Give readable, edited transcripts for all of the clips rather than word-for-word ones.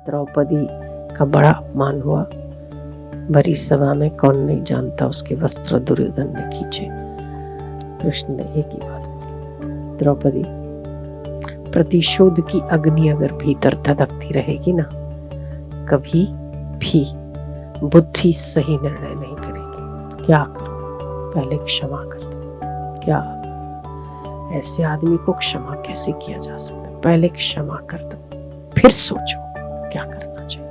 द्रौपदी का बड़ा अपमान हुआ। भरी सभा में कौन नहीं जानता उसके वस्त्र दुर्योधन ने खींचे। कृष्ण ने एक ही बात बोली, द्रौपदी, प्रतिशोध की अग्नि अगर भीतर धधकती रहेगी ना, कभी भी बुद्धि सही निर्णय नहीं करेगी। तो क्या करो? पहले क्षमा कर दो। क्या ऐसे आदमी को क्षमा कैसे किया जा सकता है? पहले क्षमा कर दो, फिर सोचो क्या करना चाहिए।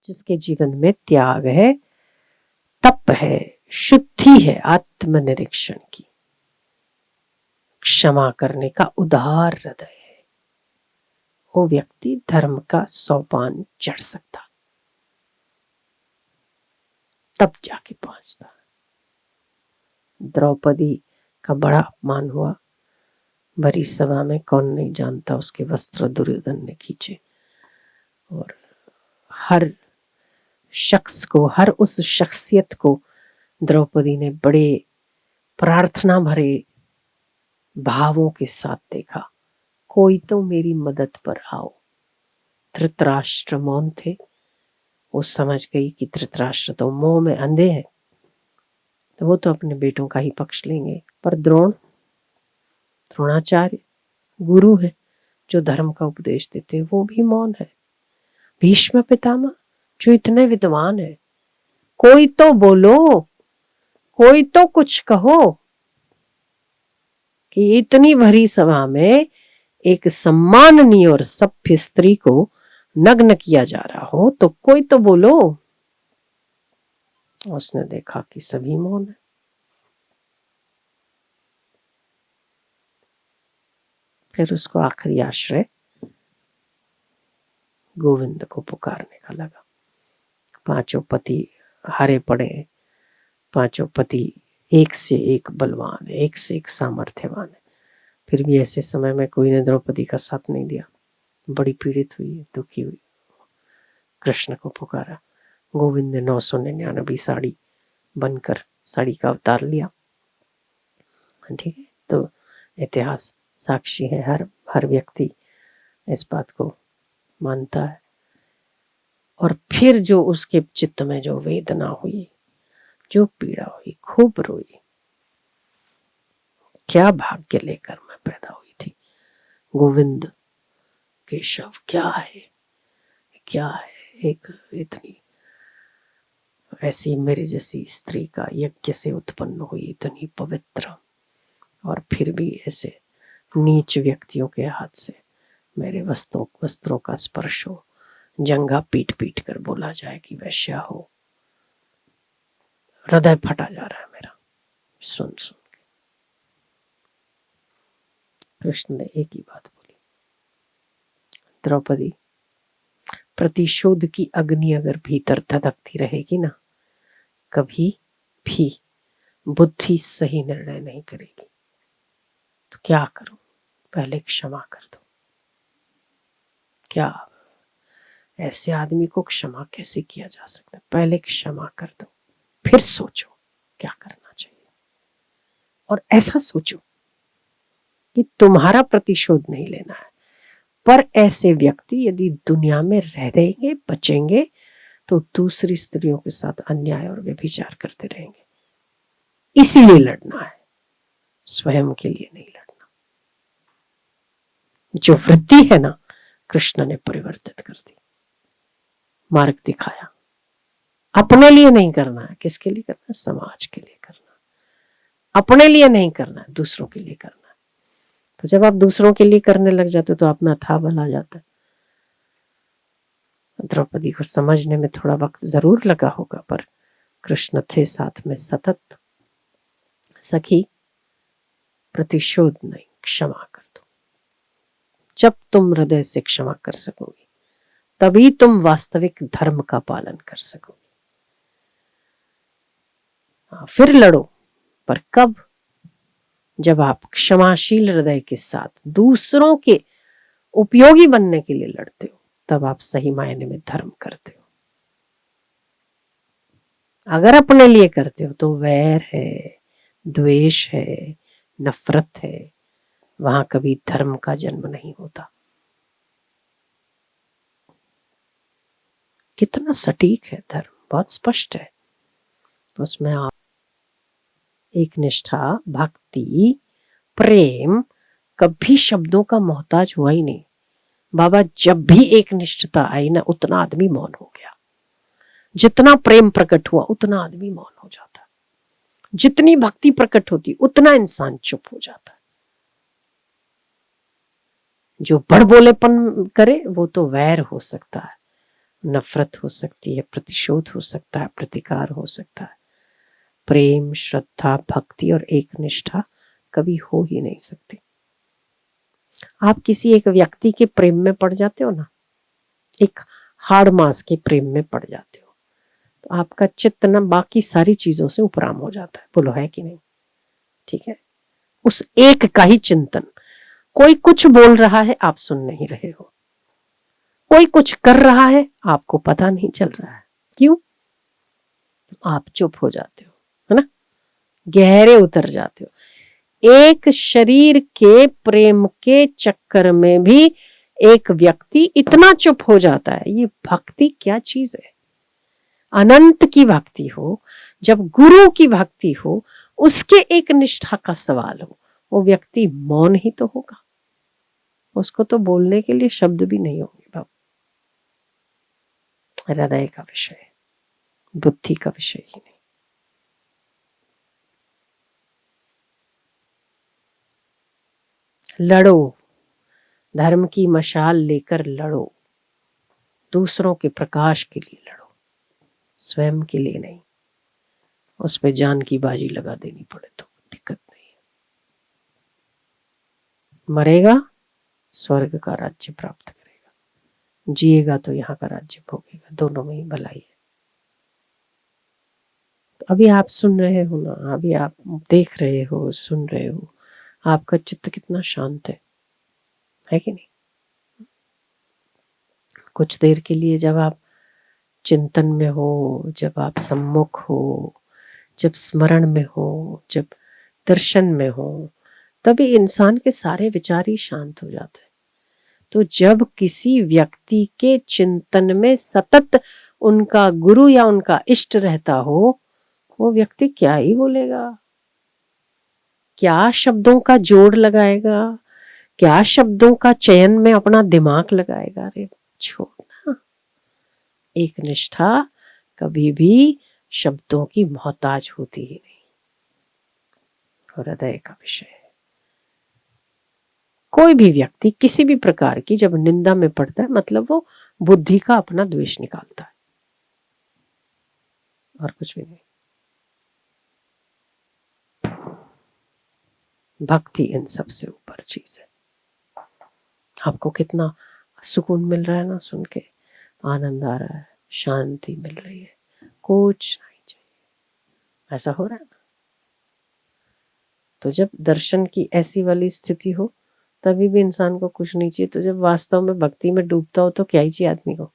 जिसके जीवन में त्याग है, तप है, शुद्धि है, आत्मनिरीक्षण की, क्षमा करने का उदार हृदय है, वो व्यक्ति धर्म का सोपान चढ़ सकता, तब जाके पहुंचता। द्रौपदी का बड़ा अपमान हुआ। भरी सभा में कौन नहीं जानता उसके वस्त्र दुर्योधन ने खींचे। और हर शख्स को, हर उस शख्सियत को द्रौपदी ने बड़े प्रार्थना भरे भावों के साथ देखा। कोई तो मेरी मदद पर आओ। धृतराष्ट्र मौन थे। वो समझ गई कि धृतराष्ट्र तो मोह में अंधे हैं, तो वो तो अपने बेटों का ही पक्ष लेंगे। पर द्रोणाचार्य गुरु है जो धर्म का उपदेश देते हैं, वो भी मौन है। भीष्म पितामह जो इतने विद्वान है, कोई तो बोलो, कोई तो कुछ कहो कि इतनी भरी सभा में एक सम्माननीय और सभ्य स्त्री को नग्न किया जा रहा हो, तो कोई तो बोलो। उसने देखा कि सभी मौन है। फिर उसको आखिरी आश्रय गोविंद को पुकारने का लगा। पांचों पति हारे पड़े, पांचों पति एक से एक बलवान है, एक से एक सामर्थ्यवान है, फिर भी ऐसे समय में कोई ने द्रौपदी का साथ नहीं दिया। बड़ी पीड़ित हुई, दुखी हुई, कृष्ण को पुकारा। गोविंद ने 999 साड़ी बनकर साड़ी का अवतार लिया। ठीक है, तो इतिहास साक्षी है, हर व्यक्ति इस बात को मानता है। और फिर जो उसके चित्त में जो वेदना हुई, जो पीड़ा हुई, खूब रोई। क्या भाग्य लेकर मैं पैदा हुई थी। गोविंद केशव क्या है, क्या है। एक इतनी ऐसी मेरी जैसी स्त्री का यज्ञ से उत्पन्न हुई, इतनी पवित्र, और फिर भी ऐसे नीच व्यक्तियों के हाथ से मेरे वस्त्रों का स्पर्श हो, जंघा पीट पीट कर बोला जाए कि वैश्या हो। हृदय फटा जा रहा है मेरा सुन सुन के। कृष्ण ने एक ही बात बोली, द्रौपदी, प्रतिशोध की अग्नि अगर भीतर धधकती रहेगी ना, कभी भी बुद्धि सही निर्णय नहीं करेगी। तो क्या करो? पहले क्षमा कर दो। क्या ऐसे आदमी को क्षमा कैसे किया जा सकता है? पहले क्षमा कर दो, फिर सोचो क्या करना चाहिए। और ऐसा सोचो कि तुम्हारा प्रतिशोध नहीं लेना है, पर ऐसे व्यक्ति यदि दुनिया में रहेंगे, बचेंगे, तो दूसरी स्त्रियों के साथ अन्याय और व्यभिचार करते रहेंगे। इसीलिए लड़ना है, स्वयं के लिए नहीं लड़ना। जो वृत्ति है ना, कृष्ण ने परिवर्तित कर दी, मार्ग दिखाया। अपने लिए नहीं करना है, किसके लिए करना है? समाज के लिए करना। अपने लिए नहीं करना है, दूसरों के लिए करना है। तो जब आप दूसरों के लिए करने लग जाते हो तो आप में अथाह बल आ जाता है। द्रौपदी को समझने में थोड़ा वक्त जरूर लगा होगा, पर कृष्ण थे साथ में सतत। सखी, प्रतिशोध नहीं, क्षमा कर दो। जब तुम हृदय से क्षमा कर सकोगी, तभी तुम वास्तविक धर्म का पालन कर सकोगी। फिर लड़ो, पर कब? जब आप क्षमाशील हृदय के साथ दूसरों के उपयोगी बनने के लिए लड़ते हो, तब आप सही मायने में धर्म करते हो। अगर अपने लिए करते हो तो वैर है, द्वेष है, नफरत है, वहां कभी धर्म का जन्म नहीं होता। कितना सटीक है धर्म, बहुत स्पष्ट है। तो उसमें आप एक निष्ठा, भक्ति, प्रेम कभी शब्दों का मोहताज हुआ ही नहीं। बाबा जब भी एक निष्ठता आई ना, उतना आदमी मौन हो गया। जितना प्रेम प्रकट हुआ उतना आदमी मौन हो जाता। जितनी भक्ति प्रकट होती उतना इंसान चुप हो जाता। जो बड़बोलेपन करे वो तो वैर हो सकता है, नफरत हो सकती है, प्रतिशोध हो सकता है, प्रतिकार हो सकता है। प्रेम, श्रद्धा, भक्ति और एक निष्ठा कभी हो ही नहीं सकती। आप किसी एक व्यक्ति के प्रेम में पड़ जाते हो ना, एक हाड़ मास के प्रेम में पड़ जाते हो, तो आपका चित्त ना बाकी सारी चीजों से उपराम हो जाता है। बोलो है कि नहीं? ठीक है, उस एक का ही चिंतन। कोई कुछ बोल रहा है, आप सुन नहीं रहे हो। कोई कुछ कर रहा है, आपको पता नहीं चल रहा है। क्यों? आप चुप हो जाते हो, है ना, गहरे उतर जाते हो। एक शरीर के प्रेम के चक्कर में भी एक व्यक्ति इतना चुप हो जाता है। ये भक्ति क्या चीज है? अनंत की भक्ति हो, जब गुरु की भक्ति हो, उसके एक निष्ठा का सवाल हो, वो व्यक्ति मौन ही तो होगा। उसको तो बोलने के लिए शब्द भी नहीं होंगे बाबा। हृदय का विषय, बुद्धि का विषय ही नहीं। लड़ो, धर्म की मशाल लेकर लड़ो, दूसरों के प्रकाश के लिए लड़ो, स्वयं के लिए नहीं। उस पे जान की बाजी लगा देनी पड़े तो दिक्कत नहीं है। मरेगा, स्वर्ग का राज्य प्राप्त करेगा, जिएगा तो यहाँ का राज्य भोगेगा। दोनों में ही भलाई है। तो अभी आप सुन रहे हो ना, अभी आप देख रहे हो, सुन रहे हो, आपका चित्त कितना शांत है कि नहीं? कुछ देर के लिए जब आप चिंतन में हो, जब आप सम्मुख हो, जब स्मरण में हो, जब दर्शन में हो, तभी इंसान के सारे विचार ही शांत हो जाते हैं। तो जब किसी व्यक्ति के चिंतन में सतत उनका गुरु या उनका इष्ट रहता हो, वो व्यक्ति क्या ही बोलेगा, क्या शब्दों का जोड़ लगाएगा, क्या शब्दों का चयन में अपना दिमाग लगाएगा। अरे छोड़ना, एक निष्ठा कभी भी शब्दों की मोहताज होती ही नहीं, हृदय का विषय है। कोई भी व्यक्ति किसी भी प्रकार की जब निंदा में पड़ता है, मतलब वो बुद्धि का अपना द्वेष निकालता है, और कुछ भी नहीं। भक्ति इन सबसे ऊपर चीज है। आपको कितना सुकून मिल रहा है ना, सुन के आनंद आ रहा है, शांति मिल रही है, कुछ नहीं चाहिए। ऐसा हो रहा है ना? तो जब दर्शन की ऐसी वाली स्थिति हो, तभी भी इंसान को कुछ नहीं चाहिए। तो जब वास्तव में भक्ति में डूबता हो तो क्या ही चाहिए आदमी को?